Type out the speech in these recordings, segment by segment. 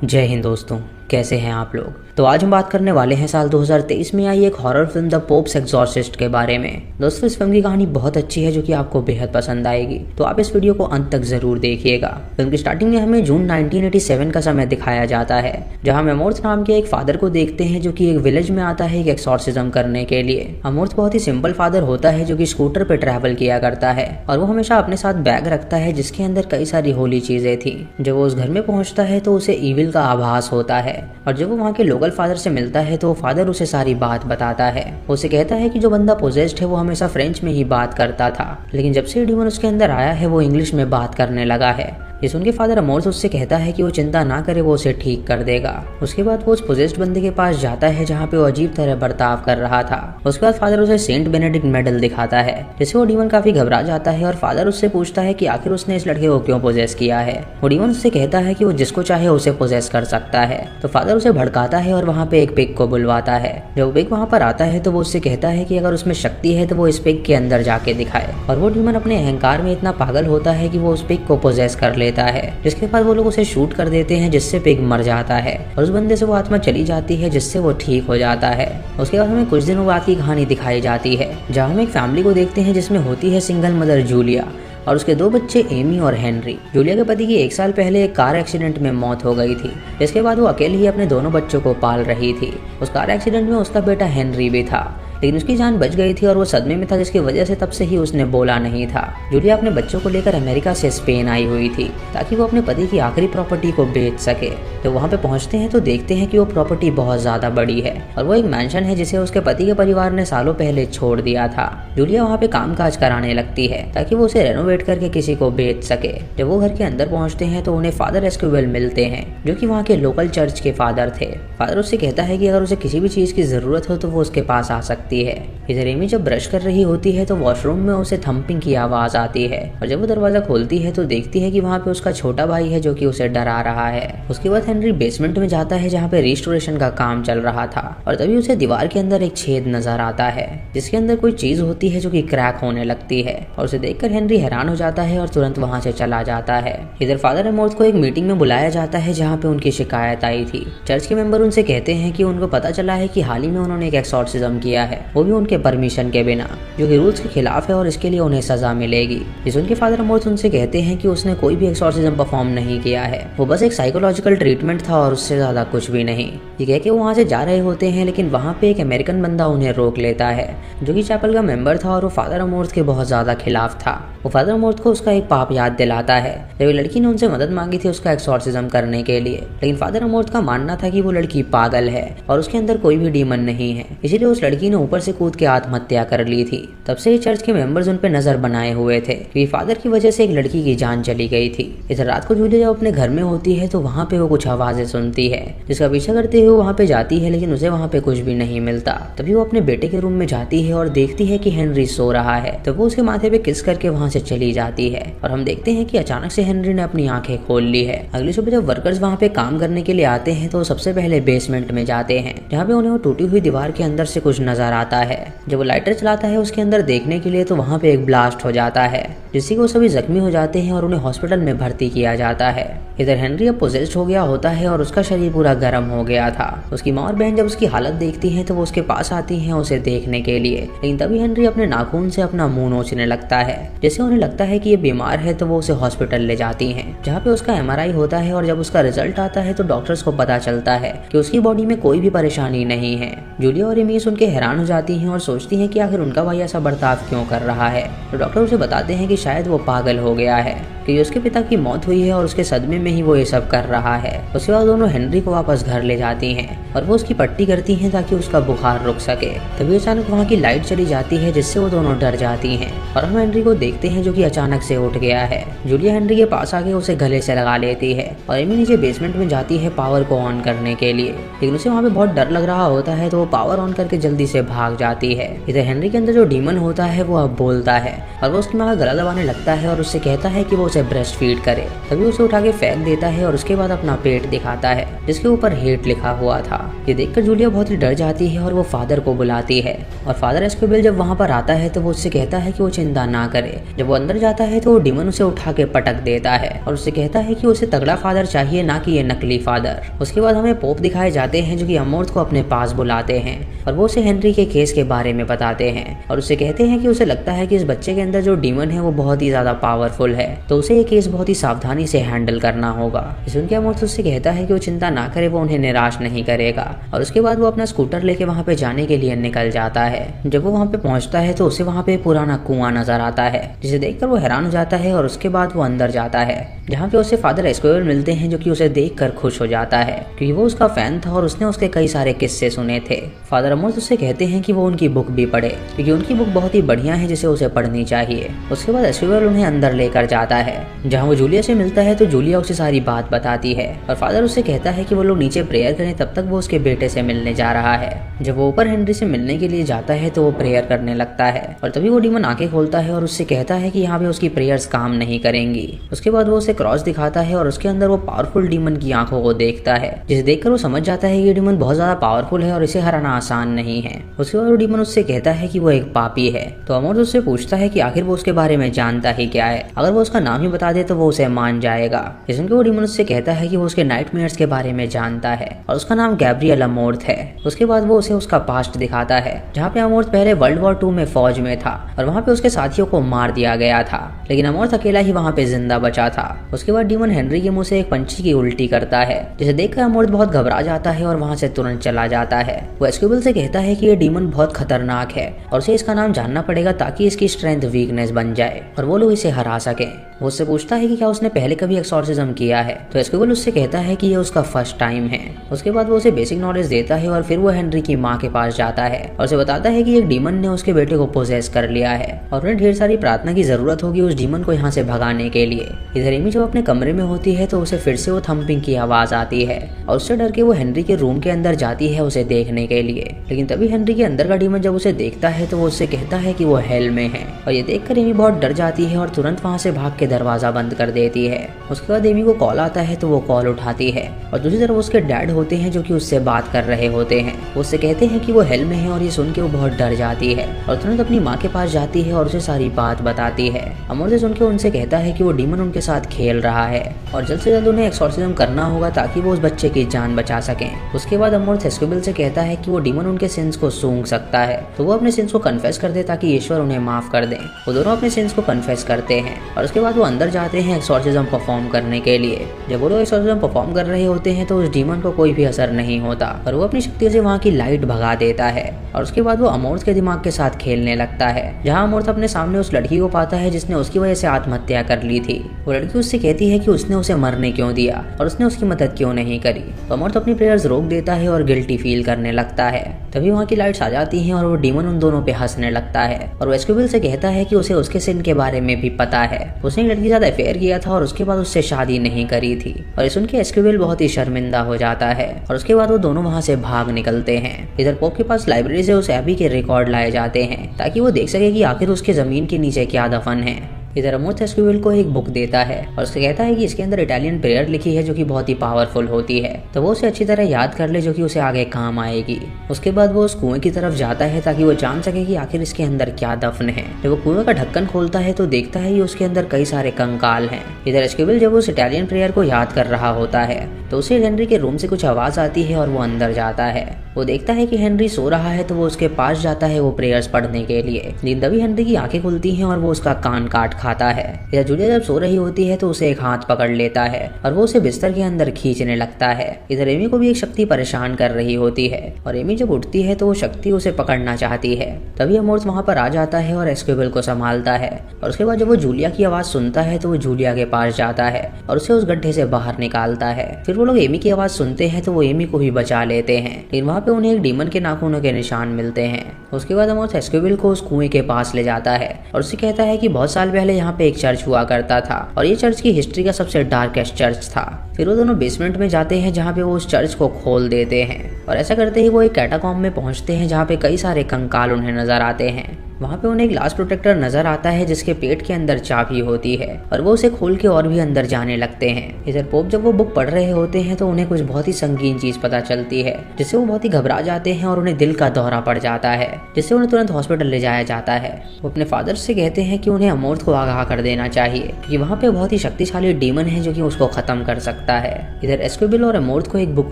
जय हिंद दोस्तों, कैसे हैं आप लोग। तो आज हम बात करने वाले हैं साल 2023 में आई एक horror film the pops Exorcist के बारे में। दोस्तों, इस फिल्म की कहानी बहुत अच्छी है जो कि आपको बेहद पसंद आएगी, तो आप इस वीडियो को अंत तक जरूर देखिएगा। फिल्म की स्टार्टिंग में हमें जून 1987 का समय दिखाया जाता है, जहाँ हम अमोर्थ नाम के एक फादर को देखते हैं जो कि एक विलेज में आता है एक एक्सॉर्सिज्म करने के लिए। अमोर्थ बहुत ही सिंपल फादर होता है जो कि स्कूटर पे ट्रैवल किया करता है और वो हमेशा अपने साथ बैग रखता है जिसके अंदर कई सारी होली चीजें थी। जब वो उस घर में पहुंचता है तो उसे ईविल का आभास होता है और जब वो वहाँ के लोकल फादर से मिलता है तो फादर उसे सारी बात बताता है। उसे कहता है कि जो बंदा पोजेस्ड है वो हमेशा फ्रेंच में ही बात करता था, लेकिन जब से डीमन उसके अंदर आया है वो इंग्लिश में बात करने लगा है। ये सुन के फादर अमोर्थ उससे कहता है कि वो चिंता ना करे, वो उसे ठीक कर देगा। उसके बाद वो उस पोजेस्ड बंदे के पास जाता है जहाँ पे वो अजीब तरह बर्ताव कर रहा था। उसके बाद फादर उसे सेंट बेनेडिक्ट मेडल दिखाता है, जिससे वो डीमन काफी घबरा जाता है और फादर उससे पूछता है कि आखिर उसने इस लड़के को क्यों पोजेस किया है। वो डीमन उससे कहता है कि वो जिसको चाहे उसे पोजेस कर सकता है। तो फादर उसे भड़काता है और वहाँ पे एक पिग को बुलवाता है। जब पिग वहाँ पर आता है तो वो उससे कहता है कि अगर उसमें शक्ति है तो वो इस पिग के अंदर जाके दिखाए। और वो डीमन अपने अहंकार में इतना पागल होता है कि वो उस पिग को पोजेस कर लेता है, जिसके बाद वो लोग उसे शूट कर देते हैं जिससे पिग मर जाता है और उस बंदे से वो आत्मा चली जाती है जिससे वो ठीक हो जाता है। उसके बाद हमें कुछ दिनों बाद की कहानी दिखाई जाती है, जहाँ हम एक फैमिली को देखते हैं जिसमें होती है सिंगल मदर जूलिया और उसके दो बच्चे एमी और हेनरी। जूलिया के पति की 1 साल पहले एक कार एक्सीडेंट में मौत हो गई थी, जिसके बाद वो अकेले ही अपने दोनों बच्चों को पाल रही थी। उस कार एक्सीडेंट में उसका बेटा हेनरी भी था, लेकिन उसकी जान बच गई थी और वो सदमे में था, जिसकी वजह से तब से ही उसने बोला नहीं था। जूलिया अपने बच्चों को लेकर अमेरिका से स्पेन आई हुई थी ताकि वो अपने पति की आखिरी प्रॉपर्टी को बेच सके। तो वहाँ पे पहुँचते हैं तो देखते हैं कि वो प्रॉपर्टी बहुत ज्यादा बड़ी है और वो एक मैंशन है जिसे उसके पति के परिवार ने सालों पहले छोड़ दिया था। जूलिया वहाँ पे काम काज कराने लगती है ताकि वो उसे रेनोवेट करके किसी को बेच सके। जब वो घर के अंदर पहुँचते हैं तो उन्हें फादर एस्क्विवेल मिलते हैं जो कि वहाँ के लोकल चर्च के फादर थे। फादर उससे कहता है कि अगर उसे किसी भी चीज की जरूरत हो तो वो उसके पास आ सकती है। इधर एमी जब ब्रश कर रही होती है तो वॉशरूम में उसे थम्पिंग की आवाज आती है और जब वो दरवाजा खोलती है तो देखती है कि वहाँ पे उसका छोटा भाई है जो कि उसे डरा रहा है। उसके बाद हेनरी बेसमेंट में जाता है जहाँ पे रिस्टोरेशन का काम चल रहा था और तभी उसे दीवार के अंदर एक छेद नजर आता है जिसके अंदर कोई चीज होती है जो कि क्रैक होने लगती है और उसे देखकर हेनरी हैरान हो जाता है और तुरंत वहाँ से चला जाता है। इधर फादर अमोर्थ को एक मीटिंग में बुलाया जाता है जहाँ पे उनकी शिकायत आई थी। चर्च के मेंबर उनसे कहते हैं कि उनको पता चला है कि हाल ही में उन्होंने एक एक्सॉर्सिज्म किया है, वो भी उनके परमिशन के बिना, जो कि रूल्स के खिलाफ है और इसके लिए उन्हें सजा मिलेगी। इस उनके फादर अमोर्थ उनसे कहते हैं कि उसने कोई भी एक्सॉर्सिज्म परफॉर्म नहीं किया है, वो बस एक साइकोलॉजिकल ट्रीटमेंट था और उससे ज्यादा कुछ भी नहीं। ये कह के वो वहाँ से जा रहे होते हैं, लेकिन वहाँ पे एक अमेरिकन बंदा उन्हें रोक लेता है जो कि चैपल का मेंबर था और वो फादर अमोर्थ के बहुत ज्यादा खिलाफ था। वो फादर अमोर्थ को उसका एक पाप याद दिलाता है जब लड़की ने उनसे मदद मांगी थी उसका एक्सॉर्सिज्म करने के लिए, लेकिन फादर अमोर्थ का मानना था कि वो लड़की पागल है और उसके अंदर कोई भी डीमन नहीं है, इसीलिए उस लड़की ने ऊपर से कूद के आत्महत्या कर ली थी। तब से चर्च के मेंबर्स उन पे नजर बनाए हुए थे कि फादर की वजह से एक लड़की की जान चली गई थी। इस रात को जूलिया जब अपने घर में होती है तो वहाँ पे वो कुछ आवाजें सुनती है जिसका पीछा करते हुए वहाँ पे जाती है, लेकिन उसे वहाँ पे कुछ भी नहीं मिलता। तभी वो अपने बेटे के रूम में जाती है और देखती है कि हेनरी सो रहा है, तो वो उसके माथे पे किस करके वहाँ से चली जाती है और हम देखते हैं कि अचानक से हेनरी ने अपनी आंखें खोल ली है। अगली सुबह जब वर्कर्स वहाँ पे काम करने के लिए आते हैं तो सबसे पहले बेसमेंट में जाते हैं जहाँ पे उन्हें वो टूटी हुई दीवार के अंदर से कुछ नजर आता है। जब वो लाइटर चलाता है उसके अंदर देखने के लिए तो वहाँ पे एक ब्लास्ट हो जाता है जिससे वो सभी जख्मी हो जाते हैं और उन्हें हॉस्पिटल में भर्ती किया जाता है। इधर हेनरी अब पोजेस्ड हो गया होता है और उसका शरीर पूरा गर्म हो गया था। उसकी माँ और बहन जब उसकी हालत देखती हैं तो वो उसके पास आती हैं उसे देखने के लिए, लेकिन तभी हेनरी अपने नाखून से अपना मुंह नोचने लगता है जिससे उन्हें लगता है कि ये बीमार है, तो वो उसे हॉस्पिटल ले जाती हैं जहाँ पे उसका MRI होता है और जब उसका रिजल्ट आता है तो डॉक्टर्स को पता चलता है कि उसकी बॉडी में कोई भी परेशानी नहीं है। जूलिया और एमी सुन के हैरान हो जाती हैं और सोचती हैं कि आखिर उनका भाई ऐसा बर्ताव क्यों कर रहा है। तो डॉक्टर उसे बताते हैं कि शायद वो पागल हो गया है कि उसके पिता की मौत हुई है और उसके सदमे में ही वो ये सब कर रहा है। उसके बाद दोनों हेनरी को वापस घर ले जाती हैं और वो उसकी पट्टी करती हैं ताकि उसका बुखार रुक सके। तभी अचानक वहाँ की लाइट चली जाती है जिससे वो दोनों डर जाती हैं और हम हेनरी को देखते हैं जो कि अचानक से उठ गया है। जूलिया हेनरी के पास आके उसे गले से लगा लेती है और एमी नीचे बेसमेंट में जाती है पावर को ऑन करने के लिए, लेकिन उसे वहाँ पे बहुत डर लग रहा होता है तो वो पावर ऑन करके जल्दी से भाग जाती है। इधर हेनरी के अंदर जो डीमन होता है वो अब बोलता है और वो उसकी माँ का गला दबाने लगता है और उससे कहता है कि वो उसे उसे ब्रेस्ट फीड करे। तभी उसे उठा के फेंक देता है और उसके बाद अपना पेट दिखाता है जिसके ऊपर हेट लिखा हुआ था। ये देखकर जूलिया बहुत ही डर जाती है और वो फादर को बुलाती है। और फादर एस्कोबेल जब वहाँ पर आता है तो वो उससे कहता है कि वो चिंता ना करे। जब वो अंदर जाता है तो वो डीमन उसे उठा के पटक देता है और उससे कहता है कि उसे तगड़ा फादर चाहिए, ना कि ये नकली फादर। उसके बाद हमें पोप दिखाए जाते हैं जो कि अमोर्थ को अपने पास बुलाते हैं और वो उसे हेनरी के केस के बारे में बताते हैं और उसे कहते हैं कि उसे लगता है कि इस बच्चे के अंदर जो डीमन है वो बहुत ही ज्यादा पावरफुल है, तो उसे ये केस बहुत ही सावधानी से हैंडल करना होगा। सुनकर अमोर्थ उससे कहता है कि वो चिंता ना करे, वो उन्हें निराश नहीं करेगा। और उसके बाद वो अपना स्कूटर लेके वहाँ पे जाने के लिए निकल जाता है। जब वो वहाँ पे पहुँचता है तो उसे वहाँ पे पुराना कुआं नजर आता है जिसे देखकर वो हैरान हो जाता है और उसके बाद वो अंदर जाता है जहाँ पे उसे फादर एस्कोबेल मिलते हैं जो कि उसे देखकर खुश हो जाता है क्योंकि वो उसका फैन था और उसने उसके कई सारे किस्से सुने थे। फादर अमोर्थ उससे कहते हैं कि वो उनकी बुक भी पढ़े क्योंकि उनकी बुक बहुत ही बढ़िया है जिसे उसे पढ़नी चाहिए। उसके बाद एस्कोबेल उन्हें अंदर लेकर जाता है जहाँ वो जूलिया से मिलता है तो जूलिया उसे सारी बात बताती है और फादर उससे कहता है कि वो लोग नीचे प्रेयर करें, तब तक वो उसके बेटे से मिलने जा रहा है। जब वो ऊपर हेनरी से मिलने के लिए जाता है तो वो प्रेयर करने लगता है और तभी वो डीमन आंखें खोलता है और उससे कहता है कि यहाँ पे उसकी प्रेयर्स काम नहीं करेंगी। उसके बाद वो उसे क्रॉस दिखाता है और उसके अंदर वो पावरफुल डीमन की आंखों को देखता है जिसे देखकर वो समझ जाता है कि ये डीमन बहुत ज्यादा पावरफुल है और इसे हराना आसान नहीं है। उसके बाद वो डीमन उससे कहता है कि वो एक पापी है। तो अमोर्थ उससे पूछता है कि आखिर वो उसके बारे में जानता ही क्या है, अगर वो उसका नाम ही बता दे तो वो उसे मान जाएगा। इसलिए वो डीमन उससे कहता है कि वो उसके नाइटमेयर्स के बारे में जानता है और उसका नाम गैब्रियल अमोर्थ है। उसके बाद वो उसे उसका पास्ट दिखाता है जहाँ पे अमोर्थ पहले वर्ल्ड वॉर 2 में फौज में था और वहाँ पे उसके साथियों को मार दिया गया था, लेकिन अमोर्थ अकेला ही वहाँ पे जिंदा बचा था। उसके बाद डीमन हेनरी के मुंह से एक पंछी की उल्टी करता है जिसे देखकर अमोर्थ बहुत घबरा जाता है और वहाँ से तुरंत चला जाता है। वो एस्कोबेल से कहता है कि ये डीमन बहुत खतरनाक है और उसे इसका नाम जानना पड़ेगा ताकि इसकी स्ट्रेंथ वीकनेस बन जाए और वो लोग इसे हरा सके। वो उससे पूछता है कि क्या उसने पहले कभी एक्सॉर्सिज्म किया है, तो एस्कोबेल उससे कहता है कि ये उसका फर्स्ट टाइम है। उसके बाद वो उसे बेसिक नॉलेज देता है और फिर वो हेनरी की माँ के पास जाता है और उसे बताता है कि एक डीमन ने उसके बेटे को पोजेस कर लिया है और उन्हें ढेर सारी प्रार्थना की जरूरत होगी उस डीमन को यहाँ से भगाने के लिए। इधर एमी जब अपने कमरे में होती है तो उसे फिर से वो थम्पिंग की आवाज आती है और उससे डर के वो हेनरी के रूम के अंदर जाती है उसे देखने के लिए। लेकिन तभी हेनरी के अंदर का डीमन जब उसे देखता है तो वो उससे कहता है कि वो हेल में है और ये देखकर एमी बहुत डर जाती है और तुरंत वहाँ से भाग के दरवाजा बंद कर देती है। उसके बाद एमी को कॉल आता है तो वो कॉल उठाती है और दूसरी तरफ उसके डैड होते हैं जो कि उससे बात कर रहे होते हैं। उससे कहते हैं कि वो हेल में है और ये सुन के वो बहुत डर जाती है और तुरंत अपनी माँ के पास जाती है और उसे सारी बात बताती है। अमोर्थ सुन के उनसे कहता है कि वो डीमन उनके साथ खेल रहा है और जल्द से जल्द उन्हें एक्सॉर्सिज्म करना होगा ताकि वो उस बच्चे की जान बचा सकें। उसके बाद अमोर्थ एस्कोबेल से कहता है कि वो डीमन उनके सिंस को सूंघ सकता है, तो वो अपने सिंस को कन्फेस कर दे ताकि ईश्वर उन्हें माफ कर दे। वो दोनों अपने सिंस को कन्फेस करते हैं और उसके बाद वो अंदर जाते हैं एक्सॉर्सिज्म परफॉर्म करने के लिए। जब वो लोग एक्सॉर्सिज्म परफॉर्म कर रहे होते हैं तो उस डीमन को कोई भी असर नहीं होता और वो अपनी शक्ति से वहाँ की लाइट भगा देता है और उसके बाद वो अमोर्थ के दिमाग के साथ खेलने लगता है जहाँ अमोर्थ अपने सामने उस लड़की को पाता है जिसने उसकी वजह से आत्महत्या कर ली थी। वो लड़की उससे कहती है कि उसने उसे मरने क्यों दिया और उसने उसकी मदद क्यों नहीं करी। तो अमोर्थ अपनी प्रेयर्स रोक देता है और गिल्टी फील करने लगता है। तभी वहाँ की लाइट्स आ जाती हैं और वो डीमन उन दोनों पे हंसने लगता है और वो एस्कोबेल से कहता है कि उसे उसके सिन के बारे में भी पता है। उसने एक लड़की के साथ अफेयर किया था और उसके बाद उससे शादी नहीं करी थी और ये सुन के एस्कोबेल बहुत ही शर्मिंदा हो जाता है और उसके बाद वो दोनों वहाँ से भाग निकलते हैं। इधर पोप के पास लाइब्रेरी से उस एबी के रिकॉर्ड लाए जाते हैं ताकि वो देख सके कि आखिर उसके जमीन के नीचे क्या दफन है। इधर अमोर्थ एस्कोबेल को एक बुक देता है और उससे कहता है कि इसके अंदर इटालियन प्रेयर लिखी है जो कि बहुत ही पावरफुल होती है, तो वो उसे अच्छी तरह याद कर ले जो कि उसे आगे काम आएगी। उसके बाद वो उस कुएं की तरफ जाता है ताकि वो जान सके कि आखिर इसके अंदर क्या दफन है। जब वो कुएं का ढक्कन खोलता है तो देखता है कि उसके अंदर कई सारे कंकाल हैं। इधर एस्कोबेल जब उस इटालियन प्रेयर को याद कर रहा होता है तो उसे हेनरी के रूम से कुछ आवाज आती है और वो अंदर जाता है। वो देखता है कि हेनरी सो रहा है तो वो उसके पास जाता है वो प्रेयर्स पढ़ने के लिए। लेकिन तभी हेनरी की आंखें खुलती हैं और वो उसका कान काट खाता है। इधर जूलिया जब सो रही होती है तो उसे एक हाथ पकड़ लेता है और वो उसे बिस्तर के अंदर खींचने लगता है। इधर एमी को भी एक शक्ति परेशान कर रही होती है और एमी जब उठती है तो वो शक्ति उसे पकड़ना चाहती है। तभी अमोर्थ वहाँ पर आ जाता है और एस्कोबेल को संभालता है और उसके बाद जब वो जूलिया की आवाज सुनता है तो वो जूलिया के पास जाता है और उसे उस गड्ढे से बाहर निकालता है। फिर वो लोग एमी की आवाज सुनते हैं तो वो एमी को भी बचा लेते हैं, लेकिन वहाँ पे उन्हें एक डीमन के नाखूनों के निशान मिलते हैं। उसके बाद अमोर्थ एस्कोबेल को उस कुएं के पास ले जाता है और उससे कहता है कि बहुत साल पहले यहाँ पे एक चर्च हुआ करता था और ये चर्च की हिस्ट्री का सबसे डार्केस्ट चर्च था। फिर वो दोनों बेसमेंट में जाते हैं जहाँ पे वो उस चर्च को खोल देते हैं और ऐसा करते ही वो एक कैटाकॉम्ब में पहुंचते हैं जहाँ पे कई सारे कंकाल उन्हें नजर आते हैं। वहाँ पे उन्हें एक ग्लास प्रोटेक्टर नजर आता है जिसके पेट के अंदर चाबी होती है और वो उसे खोल के और भी अंदर जाने लगते हैं। इधर पोप जब वो बुक पढ़ रहे होते हैं तो उन्हें कुछ बहुत ही संगीन चीज पता चलती है जिससे वो बहुत ही घबरा जाते हैं और उन्हें दिल का दौरा पड़ जाता है, जिससे उन्हें तुरंत हॉस्पिटल ले जाया जाता है। वो अपने फादर से कहते हैं कि उन्हें अमोर्थ को आगाह कर देना चाहिए कि वहाँ पे बहुत ही शक्तिशाली डीमन है जो कि उसको खत्म कर सकता है। इधर एस्क्विबिल और अमोर्थ को एक बुक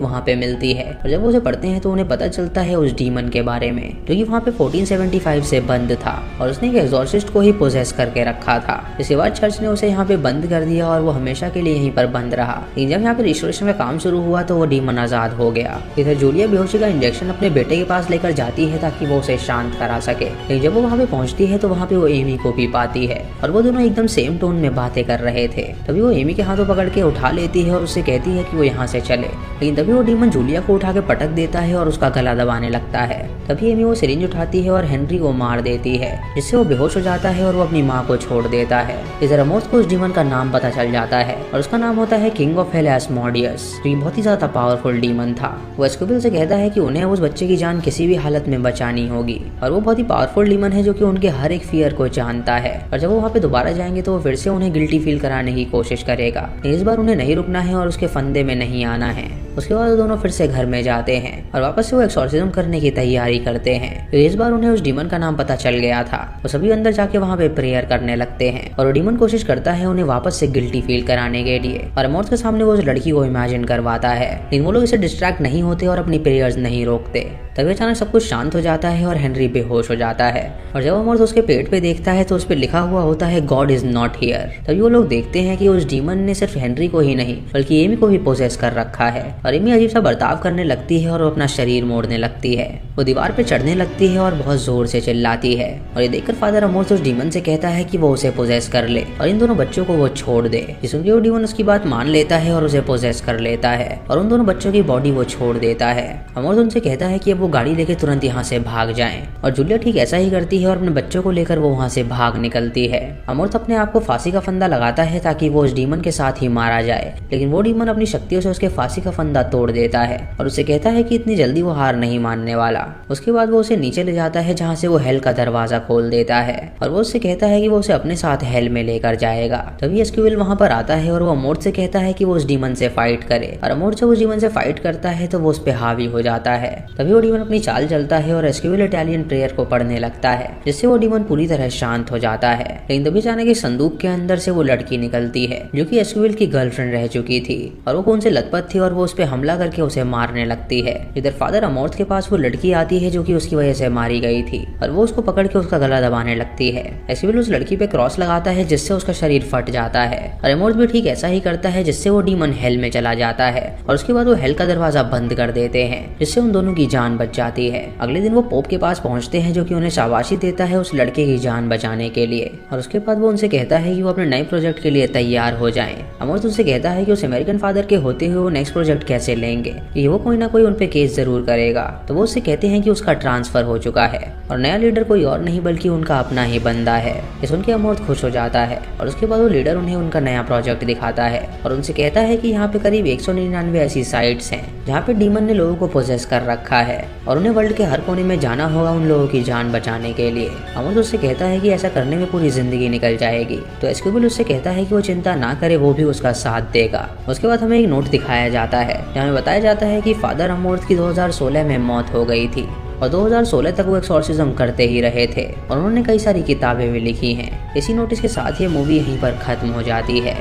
वहाँ पे मिलती है और जब वो उसे पढ़ते हैं तो उन्हें पता चलता है उस डीमन के बारे में जो कि वहाँ पे 1475 से बंद था और उसने एक एग्जॉर्सिस्ट को ही पोजेस करके रखा था। इसके बाद चर्च ने उसे यहाँ पे बंद कर दिया और वो हमेशा के लिए यहीं पर बंद रहा। लेकिन जब यहाँ पे रिस्टोरेशन का काम शुरू हुआ तो वो डीमन आजाद हो गया। इधर जूलिया बेहोशी का इंजेक्शन अपने बेटे के पास लेकर जाती है ताकि वो उसे शांत करा सके। लेकिन जब वो वहाँ पे पहुंचती है तो वहाँ पे वो एमी को भी पाती है और वो दोनों एकदम सेम टोन में बातें कर रहे थे। तभी वो एमी के हाथों पकड़ के उठा लेती है और उससे कहती है कि वो यहाँ से चले। लेकिन तभी वो डीमन जूलिया को उठा के पटक देता है और उसका गला दबाने लगता है। तभी एमी वो सिरिंज उठाती है और हेनरी को मार देती है जिससे वो बेहोश हो जाता है और वो अपनी माँ को छोड़ देता है। इधर अमोर्थ को उस डीमन का नाम पता चल जाता है और उसका नाम होता है किंग ऑफ हेल एस्मोडियस, जो बहुत ही ज्यादा पावरफुल डीमन था। वो एस्क्विबिल से कहता है कि उन्हें उस बच्चे की जान किसी भी हालत में बचानी होगी और वो बहुत ही पावरफुल डीमन है जो कि उनके हर एक फियर को जानता है। और जब वो वहाँ पे दोबारा जाएंगे तो वो फिर से उन्हें गिल्टी फील कराने की कोशिश करेगा। इस बार उन्हें नहीं रुकना है और उसके फंदे में नहीं आना है। उसके बाद दोनों फिर से घर में जाते हैं और वापस से वो एक्सॉर्सिज्म करने की तैयारी करते हैं। तो इस बार उन्हें उस डीमन का नाम पता चल गया था। वो सभी अंदर जाके वहाँ पे प्रेयर करने लगते हैं और डीमन कोशिश करता है उन्हें वापस से गिल्टी फील कराने के लिए और अमोर्थ के सामने वो उस लड़की को इमेजिन करवाता है। लेकिन वो लोग इसे डिस्ट्रैक्ट नहीं होते और अपनी प्रेयर्स नहीं रोकते। तभी अचानक सब कुछ शांत हो जाता है और हेनरी बेहोश हो जाता है और जब अमोर्थ उसके पेट पे देखता है तो उस पे लिखा हुआ होता है गॉड इज नॉट हियर। तभी वो लोग देखते हैं कि उस डीमन ने सिर्फ हेनरी को ही नहीं बल्कि एमी को भी पोजेस कर रखा है और एमी अजीब सा बर्ताव करने लगती है और वो अपना शरीर मोड़ने लगती है। वो दीवार पे चढ़ने लगती है और बहुत जोर से चिल्लाती है और ये देखकर फादर अमोर्थ उस डीमन से कहता है कि वो उसे पोजेस कर ले और इन दोनों बच्चों को वो छोड़ दे। जिसमें वो डीमन उसकी बात मान लेता है और उसे पोजेस कर लेता है और उन दोनों बच्चों की बॉडी वो छोड़ देता है। अमोर्थ उनसे कहता है कि अब वो गाड़ी लेके तुरंत यहाँ से भाग जाएं और जूलिया ठीक ऐसा ही करती है और अपने बच्चों को लेकर वो वहाँ से भाग निकलती है। अमोर्थ अपने आप को फांसी का फंदा लगाता है ताकि वो उस डीमन के साथ ही मारा जाए, लेकिन वो डीमन अपनी शक्तियों से उसके फांसी का फंदा तोड़ देता है और उसे कहता है कि इतनी जल्दी वो हार नहीं मानने वाला। उसके बाद वो उसे नीचे ले जाता है जहाँ से वो हेल का दरवाजा खोल देता है और वो उससे कहता है कि वो उसे अपने साथ हेल में लेकर जाएगा। तभी एस्क्विबिल वहाँ पर आता है और वो अमोर्थ से कहता है कि वो उस डीमन से फाइट करे और अमोर्थ जब उस डीमन से फाइट करता है तो वो उस पे हावी हो जाता है। तभी वो डीमन अपनी चाल चलता है और एस्क्विबिल इटालियन प्रेयर को पढ़ने लगता है जिससे वो डीमन पूरी तरह शांत हो जाता है। लेकिन तभी अचानक इस संदूक के अंदर से वो लड़की निकलती है जो कि एस्क्विबिल की गर्लफ्रेंड रह चुकी थी और वो खून से लथपथ थी और वो उस पे हमला करके उसे मारने लगती है। इधर फादर अमोर्थ के पास वो लड़की आती है जो कि उसकी वजह से मारी गई थी और वो उसको पकड़ के उसका गला दबाने लगती है। एस्क्विबिल उस लड़की पे क्रॉस लगाता है जिससे उसका शरीर फट जाता है और अमोर्थ भी ठीक ऐसा ही करता है जिससे वो डीमन हेल में चला जाता है और उसके बाद वो हेल का दरवाजा बंद कर देते हैं जिससे उन दोनों की जान बच जाती है। अगले दिन वो पोप के पास पहुंचते हैं जो कि उन्हें शाबाशी देता है उस लड़के की जान बचाने के लिए और उसके बाद वो उनसे कहता है कि वो अपने नए प्रोजेक्ट के लिए तैयार हो जाएं। अमोर्थ उनसे कहता है कि उस अमेरिकन फादर के होते हुए वो नेक्स्ट प्रोजेक्ट कैसे लेंगे, कि वो कोई ना कोई उन पे केस जरूर करेगा। तो वो उससे कहते हैं कि उसका ट्रांसफर हो चुका है और नया लीडर कोई और नहीं बल्कि उनका अपना ही बंदा है। ये सुन के अमोर्थ खुश हो जाता है और उसके बाद वो लीडर उन्हें उनका नया प्रोजेक्ट दिखाता है और उनसे कहता है कि यहाँ पे करीब 199 ऐसी साइट्स हैं जहाँ पे डीमन ने लोगों को पोजेस कर रखा है और उन्हें वर्ल्ड के हर कोने में जाना होगा उन लोगों की जान बचाने के लिए। अमोर्थ उससे कहता है कि ऐसा करने में पूरी जिंदगी निकल जाएगी। तो एस्क्विबिल उससे कहता है कि वो चिंता ना करे, वो भी उसका साथ देगा। उसके बाद हमें एक नोट दिखाया जाता है जहाँ हमें बताया जाता है कि फादर अमोर्थ की 2016 में मौत हो गई थी और 2016 तक वो एक्सॉर्सिज्म करते ही रहे थे और उन्होंने कई सारी किताबें भी लिखी हैं। इसी नोटिस के साथ ये मूवी यहीं पर खत्म हो जाती है।